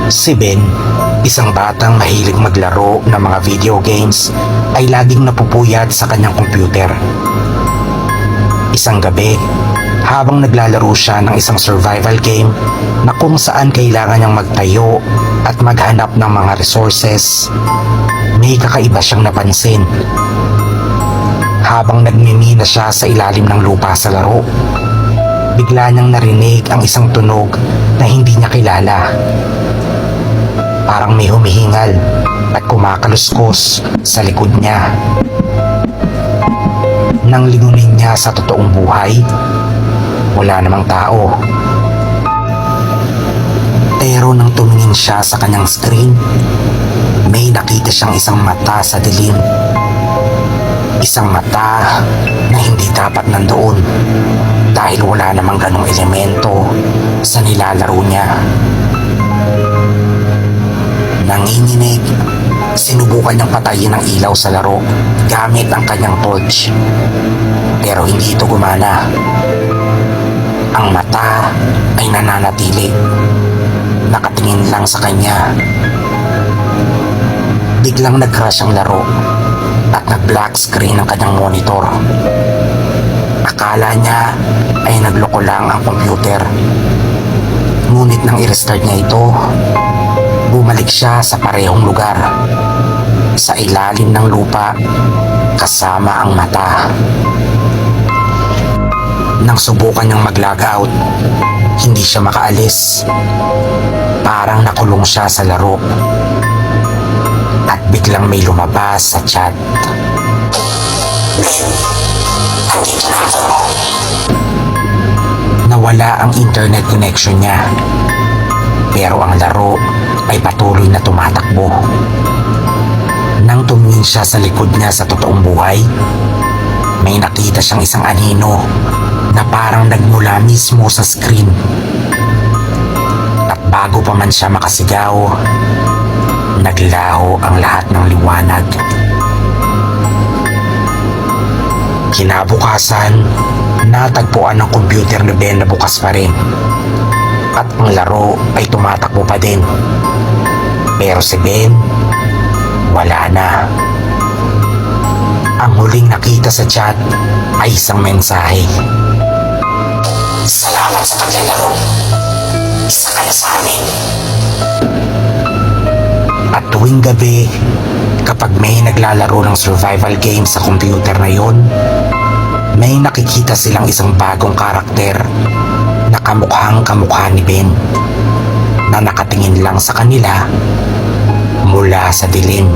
Si Ben, isang batang mahilig maglaro ng mga video games, ay laging napupuyat sa kanyang computer. Isang gabi, habang naglalaro siya ng isang survival game na kung saan kailangan niyang magtayo at maghanap ng mga resources, may kakaiba siyang napansin. Habang nagmimina siya sa ilalim ng lupa sa laro, bigla niyang narinig ang isang tunog na hindi niya kilala. Parang may humihingal at kumakaluskos sa likod niya. Nang lingunin niya sa totoong buhay, wala namang tao. Pero nang tumingin siya sa kanyang screen, may nakita siyang isang mata sa dilim. Isang mata na hindi dapat nandoon dahil wala namang ganong elemento sa nilalaro niya. Nanginginig, sinubukan niyang patayin ang ilaw sa laro gamit ang kanyang torch. Pero hindi ito gumana. Ang mata ay nananatili, nakatingin lang sa kanya. Biglang nag-crash ang laro at nag-black screen ang kanyang monitor. Akala niya ay nagloko lang ang computer. Ngunit nang i-restart niya ito, bumalik siya sa parehong lugar, sa ilalim ng lupa, kasama ang mata. Nang subukan niyang mag-log out, hindi siya makaalis. Parang nakulong siya sa laro. At biglang may lumabas sa chat. Nawala ang internet connection niya, pero ang laro ay patuloy na tumatakbo. Nang tumingin siya sa likod niya sa totoong buhay, may nakita siyang isang anino na parang nagmula mismo sa screen. At bago pa man siya makasigaw, naglaho ang lahat ng liwanag. Kinabukasan, natagpuan ng computer ni Ben na bukas pa rin. At ang laro ay tumatakbo pa din. Pero si Ben, wala na. Ang huling nakita sa chat ay isang mensahe. Salamat sa paglalaro. Isa ka na sa amin. At tuwing gabi, kapag may naglalaro ng survival game sa computer na yon, may nakikita silang isang bagong karakter na kamukhang kamukha ni Ben, na nakatingin lang sa kanila mula sa dilim.